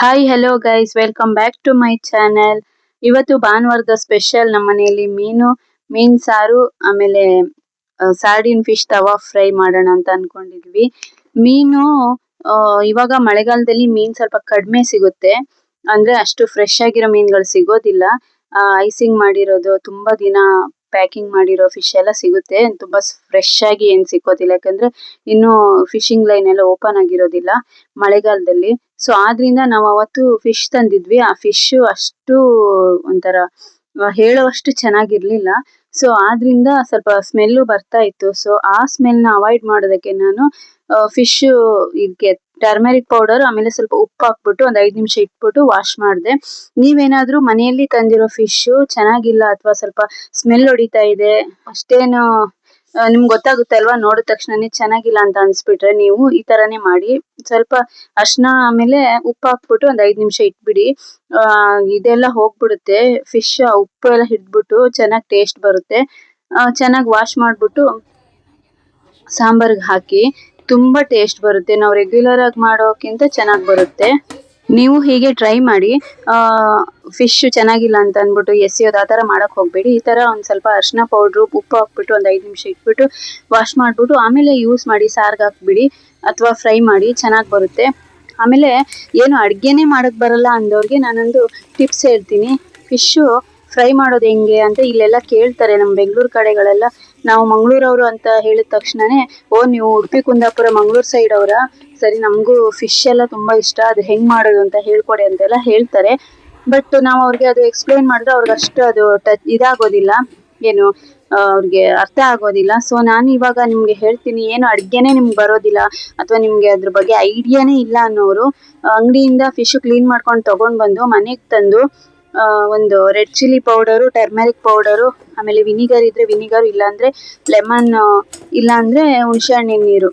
Hi hello guys welcome back to my channel. ಇವತ್ತು ಭಾನುವಾರದ special ನಮ್ಮ ಮನೆಯಲ್ಲಿ ಮೀನ್ ಸಾರು ಆಮೇಲೆ ಸಾರ್ಡಿನ್ ಫಿಶ್ ತವಾ ಫ್ರೈ ಮಾಡೋಣ ಅಂತ ಅನ್ಕೊಂಡಿದ್ವಿ. ಮೀನು ಇವಾಗ ಮಳೆಗಾಲದಲ್ಲಿ ಮೀನ್ ಸ್ವಲ್ಪ ಕಡಿಮೆ ಸಿಗುತ್ತೆ, ಅಂದ್ರೆ ಅಷ್ಟು ಫ್ರೆಶ್ ಆಗಿರೋ ಮೀನುಗಳು ಸಿಗೋದಿಲ್ಲ. ಐಸಿಂಗ್ ಮಾಡಿರೋದು ತುಂಬಾ ದಿನ ಪ್ಯಾಕಿಂಗ್ ಮಾಡಿರೋ ಫಿಶ್ ಎಲ್ಲ ಸಿಗುತ್ತೆ, ತುಂಬಾ ಫ್ರೆಶ್ ಆಗಿ ಏನ್ ಸಿಕ್ಕೋದಿಲ್ಲ, ಯಾಕಂದ್ರೆ ಇನ್ನು ಫಿಶಿಂಗ್ ಲೈನ್ ಎಲ್ಲ ಓಪನ್ ಆಗಿರೋದಿಲ್ಲ ಮಳೆಗಾಲದಲ್ಲಿ. ಸೊ ಆದ್ರಿಂದ ನಾವು ಅವತ್ತು ಫಿಶ್ ತಂದಿದ್ವಿ. ಆ ಫಿಶ್ ಅಷ್ಟು ಒಂಥರ ಹೇಳುವಷ್ಟು ಚೆನ್ನಾಗಿರ್ಲಿಲ್ಲ. ಸೊ ಆದ್ರಿಂದ ಸ್ವಲ್ಪ ಸ್ಮೆಲ್ಲು ಬರ್ತಾ ಇತ್ತು. ಸೊ ಆ ಸ್ಮೆಲ್ ನ ಅವಾಯ್ಡ್ ಮಾಡೋದಕ್ಕೆ ನಾನು ಫಿಶ್ ಇದಕ್ಕೆ ಟರ್ಮರಿಕ್ ಪೌಡರ್ ಆಮೇಲೆ ಸ್ವಲ್ಪ ಉಪ್ಪು ಹಾಕ್ಬಿಟ್ಟು ಒಂದ್ 5 ನಿಮಿಷ ಇಟ್ಬಿಟ್ಟು ವಾಶ್ ಮಾಡಿದೆ. ನೀವೇನಾದ್ರೂ ಮನೆಯಲ್ಲಿ ತಂದಿರೋ ಫಿಶ್ ಚೆನ್ನಾಗಿಲ್ಲ ಅಥವಾ ಸ್ವಲ್ಪ ಸ್ಮೆಲ್ ಹೊಡಿತಾ ಇದೆ, ಅಷ್ಟೇನು ನಿಮ್ಗೆ ಗೊತ್ತಾಗುತ್ತೆ ಅಲ್ವಾ, ನೋಡಿದ ತಕ್ಷಣನೇ ಚೆನ್ನಾಗಿಲ್ಲ ಅಂತ ಅನ್ಸ್ಬಿಟ್ರೆ ನೀವು ಈ ತರಾನೇ ಮಾಡಿ. ಸ್ವಲ್ಪ ಅರ್ಶಿನ ಆಮೇಲೆ ಉಪ್ಪು ಹಾಕ್ಬಿಟ್ಟು ಒಂದ್ 5 ನಿಮಿಷ ಇಟ್ಬಿಡಿ. ಇದೆಲ್ಲ ಹೋಗ್ಬಿಡುತ್ತೆ, ಫಿಶ್ ಉಪ್ಪು ಎಲ್ಲ ಹಿಡ್ಬಿಟ್ಟು ಚೆನ್ನಾಗಿ ಟೇಸ್ಟ್ ಬರುತ್ತೆ. ಚೆನ್ನಾಗಿ ವಾಶ್ ಮಾಡ್ಬಿಟ್ಟು ಸಾಂಬಾರ್ಗೆ ಹಾಕಿ ತುಂಬಾ ಟೇಸ್ಟ್ ಬರುತ್ತೆ. ನಾವು ರೆಗ್ಯುಲರ್ ಆಗಿ ಮಾಡೋಕ್ಕಿಂತ ಚೆನ್ನಾಗಿ ಬರುತ್ತೆ. ನೀವು ಹೀಗೆ ಟ್ರೈ ಮಾಡಿ. ಫಿಶ್ ಚೆನ್ನಾಗಿಲ್ಲ ಅಂತ ಅಂದ್ಬಿಟ್ಟು ಎಸೆಯೋದು ಆ ಥರ ಮಾಡಕ್ ಹೋಗ್ಬೇಡಿ. ಈ ತರ ಒಂದ್ ಸ್ವಲ್ಪ ಅರಿಶಿನ ಪೌಡ್ರು ಉಪ್ಪು ಹಾಕ್ಬಿಟ್ಟು ಒಂದ್ 5 ನಿಮಿಷ ಇಟ್ಬಿಟ್ಟು ವಾಶ್ ಮಾಡ್ಬಿಟ್ಟು ಆಮೇಲೆ ಯೂಸ್ ಮಾಡಿ, ಸಾರ್ಗೆ ಹಾಕ್ಬಿಡಿ ಅಥವಾ ಫ್ರೈ ಮಾಡಿ, ಚೆನ್ನಾಗಿ ಬರುತ್ತೆ. ಆಮೇಲೆ ಏನು ಅಡ್ಗೆನೇ ಮಾಡಕ್ ಬರಲ್ಲ ಅಂದವ್ರಿಗೆ ನಾನೊಂದು ಟಿಪ್ಸ್ ಹೇಳ್ತೀನಿ. ಫಿಶು ಫ್ರೈ ಮಾಡೋದು ಹೆಂಗೆ ಅಂತ ಇಲ್ಲೆಲ್ಲ ಕೇಳ್ತಾರೆ ನಮ್ಮ ಬೆಂಗಳೂರು ಕಡೆಗಳೆಲ್ಲ. ನಾವು ಮಂಗಳೂರವರು ಅಂತ ಹೇಳಿದ ತಕ್ಷಣನೇ, ಓ ನೀವು ಉಡುಪಿ ಕುಂದಾಪುರ ಮಂಗಳೂರು ಸೈಡ್ ಅವರ, ಸರಿ ನಮಗೂ ಫಿಶ್ ಎಲ್ಲ ತುಂಬಾ ಇಷ್ಟ, ಅದು ಹೆಂಗ್ ಮಾಡೋದು ಅಂತ ಹೇಳ್ಕೊಡಿ ಅಂತೆಲ್ಲ ಹೇಳ್ತಾರೆ. ಬಟ್ ನಾವು ಅವ್ರಿಗೆ ಅದು ಎಕ್ಸ್ಪ್ಲೈನ್ ಮಾಡಿದ್ರೆ ಅವ್ರಿಗೆ ಅಷ್ಟು ಅದು ಇದಾಗೋದಿಲ್ಲ, ಏನು ಅವ್ರಿಗೆ ಅರ್ಥ ಆಗೋದಿಲ್ಲ. ಸೊ ನಾನು ಇವಾಗ ನಿಮ್ಗೆ ಹೇಳ್ತೀನಿ, ಏನು ಅಡ್ಗೆನೇ ನಿಮ್ಗೆ ಬರೋದಿಲ್ಲ ಅಥವಾ ನಿಮ್ಗೆ ಅದ್ರ ಬಗ್ಗೆ ಐಡಿಯಾನೇ ಇಲ್ಲ ಅನ್ನೋರು ಅಂಗಡಿಯಿಂದ ಫಿಶ್ ಕ್ಲೀನ್ ಮಾಡ್ಕೊಂಡು ತಗೊಂಡ್ ಬಂದು ಮನೆಗೆ ತಂದು ಒಂದು red chilli powder, turmeric powder, ಆಮೇಲೆ ವಿನಿಗರ್ ಇದ್ರೆ ವಿನಿಗರ್, ಇಲ್ಲಾಂದ್ರೆ ಲೆಮನ್, ಇಲ್ಲಾಂದ್ರೆ ಹುಣಸೆ ಹಣ್ಣಿನ ನೀರು,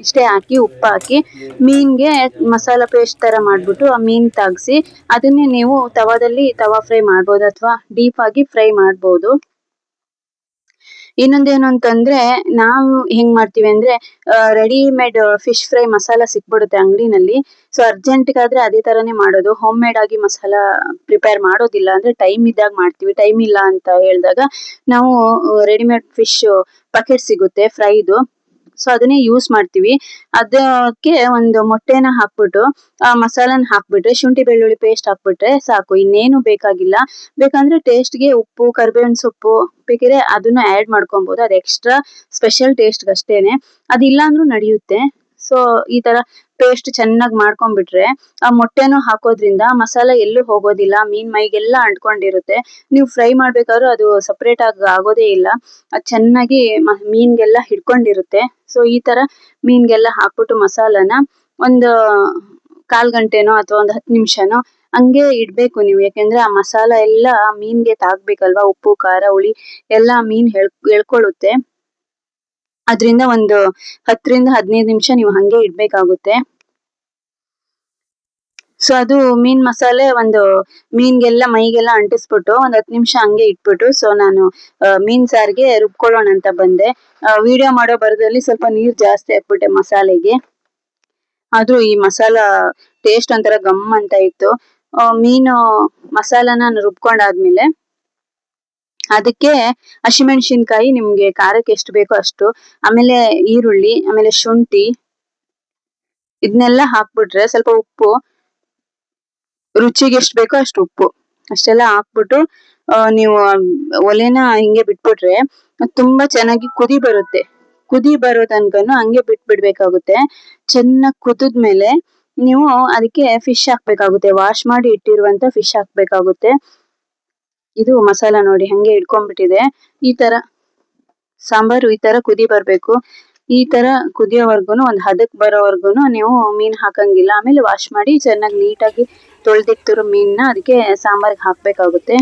ಇಷ್ಟೇ ಹಾಕಿ ಉಪ್ಪು ಹಾಕಿ ಮೀನ್ಗೆ ಮಸಾಲ ಪೇಸ್ಟ್ ತರ ಮಾಡ್ಬಿಟ್ಟು ಆ ಮೀನ್ ತಾಗ್ಸಿ ಅದನ್ನೇ ನೀವು ತವಾ ಫ್ರೈ ಮಾಡ್ಬೋದು ಅಥವಾ ಡೀಪ್ ಆಗಿ ಫ್ರೈ ಮಾಡ್ಬೋದು. ಇನ್ನೊಂದೇನು ಅಂತಂದ್ರೆ, ನಾವು ಹೆಂಗ್ ಮಾಡ್ತೀವಿ ಅಂದ್ರೆ ರೆಡಿಮೇಡ್ ಫಿಶ್ ಫ್ರೈ ಮಸಾಲ ಸಿಕ್ಬಿಡುತ್ತೆ ಅಂಗಡಿನಲ್ಲಿ. ಸೊ ಅರ್ಜೆಂಟ್ಗಾದ್ರೆ ಅದೇ ತರಾನೇ ಮಾಡೋದು. ಹೋಮ್ ಮೇಡ್ ಆಗಿ ಮಸಾಲ ಪ್ರಿಪೇರ್ ಮಾಡೋದಿಲ್ಲ, ಅಂದ್ರೆ ಟೈಮ್ ಇದ್ದಾಗ ಮಾಡ್ತೀವಿ. ಟೈಮ್ ಇಲ್ಲ ಅಂತ ಹೇಳಿದಾಗ ನಾವು ರೆಡಿಮೇಡ್ ಫಿಶ್ ಪ್ಯಾಕೆಟ್ ಸಿಗುತ್ತೆ ಫ್ರೈದು, ಸೊ ಅದನ್ನೇ ಯೂಸ್ ಮಾಡ್ತೀವಿ. ಅದಕ್ಕೆ ಒಂದು ಮೊಟ್ಟೆನ ಹಾಕ್ಬಿಟ್ಟು ಆ ಮಸಾಲನ ಹಾಕ್ಬಿಟ್ರೆ, ಶುಂಠಿ ಬೆಳ್ಳುಳ್ಳಿ ಪೇಸ್ಟ್ ಹಾಕ್ಬಿಟ್ರೆ ಸಾಕು, ಇನ್ನೇನು ಬೇಕಾಗಿಲ್ಲ. ಬೇಕಂದ್ರೆ ಟೇಸ್ಟ್ಗೆ ಉಪ್ಪು, ಕರಿಬೇವಿನ ಸೊಪ್ಪು ಬೇಕಿದ್ರೆ ಅದನ್ನ ಆಡ್ ಮಾಡ್ಕೊಬಹುದು, ಅದು ಎಕ್ಸ್ಟ್ರಾ ಸ್ಪೆಷಲ್ ಟೇಸ್ಟ್ ಅಷ್ಟೇನೆ. ಅದಿಲ್ಲ ಅಂದ್ರೂ ನಡೆಯುತ್ತೆ. ಸೊ ಈ ತರ ಪೇಸ್ಟ್ ಚೆನ್ನಾಗಿ ಮಾಡ್ಕೊಂಡ್ಬಿಟ್ರೆ ಆ ಮೊಟ್ಟೆನೂ ಹಾಕೋದ್ರಿಂದ ಮಸಾಲ ಎಲ್ಲೂ ಹೋಗೋದಿಲ್ಲ, ಮೀನ್ ಮೈಗೆಲ್ಲ ಅಂಟ್ಕೊಂಡಿರುತ್ತೆ. ನೀವು ಫ್ರೈ ಮಾಡ್ಬೇಕಾದ್ರೂ ಅದು ಸಪರೇಟ್ ಆಗಿ ಆಗೋದೇ ಇಲ್ಲ, ಅದು ಚೆನ್ನಾಗಿ ಮೀನ್ಗೆಲ್ಲ ಹಿಡ್ಕೊಂಡಿರುತ್ತೆ. ಸೊ ಈ ತರ ಮೀನ್ಗೆಲ್ಲ ಹಾಕ್ಬಿಟ್ಟು ಮಸಾಲಾನ ಒಂದು 1/4 ಗಂಟೆನೋ ಅಥವಾ ಒಂದು 10 ನಿಮಿಷನೋ ಹಂಗೆ ಇಡ್ಬೇಕು ನೀವು. ಯಾಕೆಂದ್ರೆ ಆ ಮಸಾಲ ಎಲ್ಲ ಮೀನ್ಗೆ ತಾಗ್ಬೇಕಲ್ವಾ, ಉಪ್ಪು ಖಾರ ಹುಳಿ ಎಲ್ಲ ಮೀನ್ ಎಳ್ಕೊಳ್ಳುತ್ತೆ. ಅದ್ರಿಂದ ಒಂದು 10 ರಿಂದ 15 ನಿಮಿಷ ನೀವು ಹಂಗೆ ಇಡ್ಬೇಕಾಗುತ್ತೆ. ಸೊ ಅದು ಮೀನ್ ಮಸಾಲೆ ಒಂದು ಮೀನ್ಗೆಲ್ಲ ಮೈಗೆಲ್ಲ ಅಂಟಿಸ್ಬಿಟ್ಟು ಒಂದ್ 10 ನಿಮಿಷ ಹಂಗೆ ಇಟ್ಬಿಟ್ಟು, ಸೊ ನಾನು ಮೀನ್ ಸಾರಿಗೆ ರುಬ್ಕೊಳ್ಳೋಣ ಅಂತ ಬಂದೆ. ವಿಡಿಯೋ ಮಾಡೋ ಬರದಲ್ಲಿ ಸ್ವಲ್ಪ ನೀರ್ ಜಾಸ್ತಿ ಹಾಕ್ಬಿಟ್ಟೆ ಮಸಾಲೆಗೆ, ಆದ್ರೂ ಈ ಮಸಾಲ ಟೇಸ್ಟ್ ಒಂಥರ ಗಮ್ ಅಂತ ಇತ್ತು. ಮೀನು ಮಸಾಲಾನ ರುಬ್ಕೊಂಡಾದ್ಮೇಲೆ ಅದಕ್ಕೆ ಹಸಿಮೆಣಸಿನ್ಕಾಯಿ, ನಿಮ್ಗೆ ಖಾರಕ್ಕೆ ಎಷ್ಟು ಬೇಕೋ ಅಷ್ಟು, ಆಮೇಲೆ ಈರುಳ್ಳಿ, ಆಮೇಲೆ ಶುಂಠಿ, ಇದನ್ನೆಲ್ಲ ಹಾಕ್ಬಿಟ್ರೆ ಸ್ವಲ್ಪ ಉಪ್ಪು, ರುಚಿಗೆ ಎಷ್ಟು ಬೇಕೋ ಅಷ್ಟು ಉಪ್ಪು, ಅಷ್ಟೆಲ್ಲ ಹಾಕ್ಬಿಟ್ಟು ನೀವು ಒಲೆನ ಹಿಂಗೆ ಬಿಟ್ಬಿಟ್ರೆ ತುಂಬಾ ಚೆನ್ನಾಗಿ ಕುದಿ ಬರುತ್ತೆ. ಕುದಿ ಬರೋ ತನಕನು ಹಂಗೆ ಬಿಡ್ಬೇಕಾಗುತ್ತೆ. ಚೆನ್ನಾಗಿ ಕುದಿದ್ಮೇಲೆ ನೀವು ಅದಕ್ಕೆ ಫಿಶ್ ಹಾಕ್ಬೇಕಾಗುತ್ತೆ, ವಾಶ್ ಮಾಡಿ ಇಟ್ಟಿರುವಂತ ಫಿಶ್ ಹಾಕ್ಬೇಕಾಗುತ್ತೆ. ಇದು ಮಸಾಲ ನೋಡಿ ಹಂಗೆ ಇಟ್ಕೊಂಡ್ಬಿಟ್ಟಿದೆ. ಈ ತರ ಸಾಂಬಾರು ಈ ತರ ಕುದಿ ಬರ್ಬೇಕು. ಈ ತರ ಕುದಿಯೋವರ್ಗುನು, ಒಂದ್ ಹದಕ್ ಬರೋವರ್ಗುನು ನೀವು ಮೀನ್ ಹಾಕಂಗಿಲ್ಲ. ಆಮೇಲೆ ವಾಶ್ ಮಾಡಿ ಚೆನ್ನಾಗಿ ನೀಟಾಗಿ ತೊಳ್ದಿಕ್ತಿರೋ ಮೀನ್ನ ಅದಕ್ಕೆ ಸಾಂಬಾರ್ಗೆ ಹಾಕ್ಬೇಕಾಗುತ್ತೆ.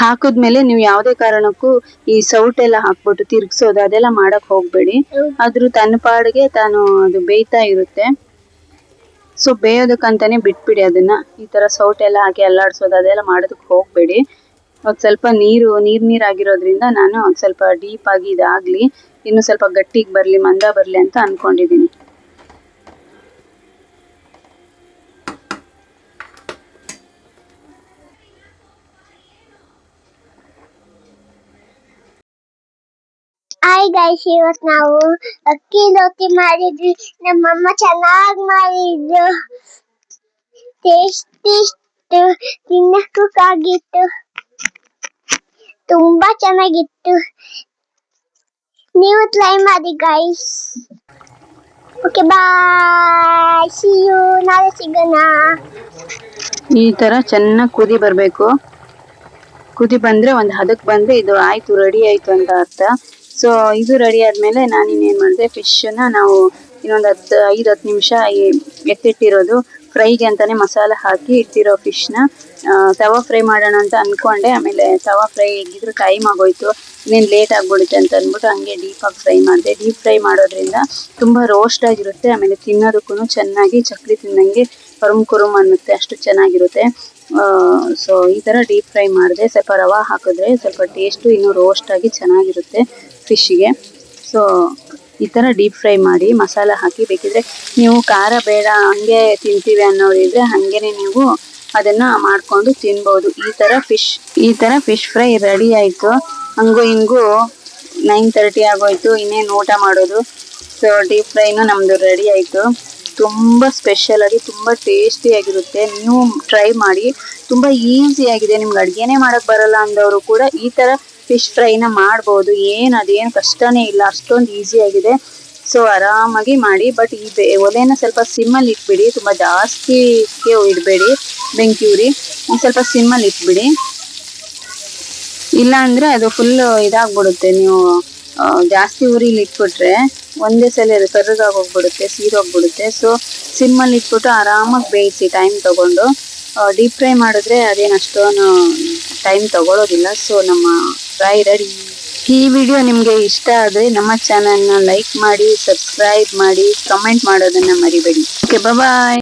ಹಾಕಿದ್ಮೇಲೆ ನೀವು ಯಾವುದೇ ಕಾರಣಕ್ಕೂ ಈ ಸೌಟೆಲ್ಲ ಹಾಕ್ಬಿಟ್ಟು ತಿರ್ಗ್ಸೋದು ಅದೆಲ್ಲ ಮಾಡಕ್ ಹೋಗ್ಬೇಡಿ. ಅದ್ರ ತನ್ನ ಪಾಡಿಗೆ ತಾನು ಅದು ಬೇಯ್ತಾ ಇರುತ್ತೆ. ಸೊ ಬೇಯೋದಕ್ಕಂತಾನೆ ಬಿಟ್ಬಿಡಿ ಅದನ್ನ. ಈ ತರ ಸೌಟೆಲ್ಲ ಹಾಕಿ ಅಲ್ಲಾಡ್ಸೋದು ಅದೆಲ್ಲ ಮಾಡೋದಕ್ಕೆ ಹೋಗ್ಬೇಡಿ. ಒಂದ್ ಸ್ವಲ್ಪ ನೀರಾಗಿರೋದ್ರಿಂದ ನಾನು ಒಂದ್ ಸ್ವಲ್ಪ ಡೀಪ್ ಆಗಿ ಇದಾಗ್ಲಿ, ಇನ್ನು ಸ್ವಲ್ಪ ಗಟ್ಟಿಗೆ ಬರ್ಲಿ, ಮಂದ ಬರ್ಲಿ ಅಂತ ಅನ್ಕೊಂಡಿದೀನಿ. ಹಾಯ್ ಗೈಸ್, ಇವತ್ತು ನಾವು ಅಕ್ಕಿ ರೊಟ್ಟಿ ಮಾಡಿದ್ವಿ. ನಮ್ಮಮ್ಮ ಚೆನ್ನಾಗಿ ಮಾಡಿದ್ರು. ಟೇಸ್ಟಿ ಇತ್ತು, ತಿನ್ನಕ್ಕೂ ಆಗಿತ್ತು, ತುಂಬಾ ಚೆನ್ನಾಗಿತ್ತು. ನೀವು ಟ್ರೈ ಮಾಡಿ guys. Okay bye, see you, ನಾಳೆ ಸಿಗೋಣ. ಈ ತರ ಚೆನ್ನಾಗಿ ಕುದಿ ಬರಬೇಕು. ಕುದಿ ಬಂದ್ರೆ ಒಂದು ಹದಕ್ಕೆ ಬಂದ್ರೆ ಇದು ಆಯ್ತು, ರೆಡಿ ಆಯ್ತು ಅಂತ ಅರ್ಥ. ಸೊ ಇದು ರೆಡಿ ಆದ್ಮೇಲೆ ನಾನು ಇನ್ನೇನು ಮಾಡಿದೆ, ಫಿಶ್ನ ನಾವು ಇನ್ನೊಂದು 5-10 ನಿಮಿಷ ಎತ್ತಿಟ್ಟಿರೋದು ಫ್ರೈಗೆ ಅಂತಾನೆ ಮಸಾಲ ಹಾಕಿ ಇಟ್ಟಿರೋ ಫಿಶ್ನ ತವಾ ಫ್ರೈ ಮಾಡೋಣ ಅಂತ ಅನ್ಕೊಂಡೆ. ಆಮೇಲೆ ತವಾ ಫ್ರೈ ಹೇಗಿದ್ರು ಟೈಮ್ ಆಗೋಯ್ತು, ಇನ್ನೇನು ಲೇಟ್ ಆಗ್ಬಿಡುತ್ತೆ ಅಂತ ಅಂದ್ಬಿಟ್ಟು ಹಂಗೆ ಡೀಪಾಗಿ ಫ್ರೈ ಮಾಡಿದೆ. ಡೀಪ್ ಫ್ರೈ ಮಾಡೋದ್ರಿಂದ ತುಂಬ ರೋಸ್ಟ್ ಆಗಿರುತ್ತೆ, ಆಮೇಲೆ ತಿನ್ನೋದಕ್ಕೂ ಚೆನ್ನಾಗಿ ಚಕ್ಲಿ ತಿನ್ನಂಗೆ ಕುರುಮ್ ಅನ್ನುತ್ತೆ, ಅಷ್ಟು ಚೆನ್ನಾಗಿರುತ್ತೆ. ಸೊ ಈ ಥರ ಡೀಪ್ ಫ್ರೈ ಮಾಡಿದೆ. ಸ್ವಲ್ಪ ರವೆ ಹಾಕಿದ್ರೆ ಸ್ವಲ್ಪ ಟೇಸ್ಟು ಇನ್ನೂ ರೋಸ್ಟ್ ಆಗಿ ಚೆನ್ನಾಗಿರುತ್ತೆ ಫಿಶ್ಗೆ. ಸೊ ಈ ಥರ ಡೀಪ್ ಫ್ರೈ ಮಾಡಿ ಮಸಾಲ ಹಾಕಿ, ಬೇಕಿದ್ರೆ ನೀವು ಖಾರ ಬೇಡ ಹಂಗೆ ತಿಂತೀವಿ ಅನ್ನೋರಿದ್ರೆ ಹಾಗೇನೆ ನೀವು ಅದನ್ನು ಮಾಡಿಕೊಂಡು ತಿನ್ಬೋದು. ಈ ಥರ ಫಿಶ್ ಫ್ರೈ ರೆಡಿ ಆಯಿತು. ಹಂಗೂ ಹಿಂಗೂ 9:30 ಆಗೋಯ್ತು, ಇನ್ನೇನು ಊಟ ಮಾಡೋದು. ಸೊ ಡೀಪ್ ಫ್ರೈನು ನಮ್ಮದು ರೆಡಿ ಆಯಿತು. ತುಂಬ ಸ್ಪೆಷಲಾಗಿ ತುಂಬ ಟೇಸ್ಟಿಯಾಗಿರುತ್ತೆ. ನೀವು ಟ್ರೈ ಮಾಡಿ, ತುಂಬ ಈಸಿಯಾಗಿದೆ. ನಿಮ್ಗೆ ಅಡುಗೆನೇ ಮಾಡೋಕ್ಕೆ ಬರಲ್ಲ ಅಂದವರು ಕೂಡ ಈ ಥರ ಫಿಶ್ ಫ್ರೈನ ಮಾಡ್ಬೋದು. ಅದೇನು ಕಷ್ಟನೇ ಇಲ್ಲ, ಅಷ್ಟೊಂದು ಈಸಿಯಾಗಿದೆ. ಸೊ ಆರಾಮಾಗಿ ಮಾಡಿ. ಬಟ್ ಈ ಒಲೆನ ಸ್ವಲ್ಪ ಸಿಮ್ಮಲ್ಲಿ ಇಟ್ಬಿಡಿ, ತುಂಬ ಜಾಸ್ತಿಗೆ ಇಡಬೇಡಿ, ಬೆಂಕಿ ಉರಿ ಸ್ವಲ್ಪ ಸಿಮ್ಮಲ್ಲಿ ಇಟ್ಬಿಡಿ. ಇಲ್ಲ ಅಂದರೆ ಅದು ಫುಲ್ಲು ಇದಾಗ್ಬಿಡುತ್ತೆ. ನೀವು ಜಾಸ್ತಿ ಉರಿಲಿ ಇಟ್ಬಿಟ್ರೆ ಒಂದೇ ಸಲ ಕರ್ರಗಾಗಿ ಹೋಗ್ಬಿಡುತ್ತೆ, ಸೀರೋಗ್ಬಿಡುತ್ತೆ. ಸೊ ಸಿಮ್ಮಲ್ಲಿ ಇಟ್ಬಿಟ್ಟು ಆರಾಮಾಗಿ ಬೇಯಿಸಿ ಟೈಮ್ ತಗೊಂಡು. ಡೀಪ್ ಫ್ರೈ ಮಾಡಿದ್ರೆ ಅದೇನು ಅಷ್ಟೊಂದು ಟೈಮ್ ತಗೊಳ್ಳೋದಿಲ್ಲ. ಸೊ ನಮ್ಮ ಫ್ರೈ ರೆಡಿ. ಈ ವಿಡಿಯೋ ನಿಮಗೆ ಇಷ್ಟ ಆದರೆ ನಮ್ಮ ಚಾನಲ್ನ ಲೈಕ್ ಮಾಡಿ, ಸಬ್ಸ್ಕ್ರೈಬ್ ಮಾಡಿ, ಕಮೆಂಟ್ ಮಾಡೋದನ್ನು ಮರಿಬೇಡಿ. ಓಕೆ, ಬಾಯ್.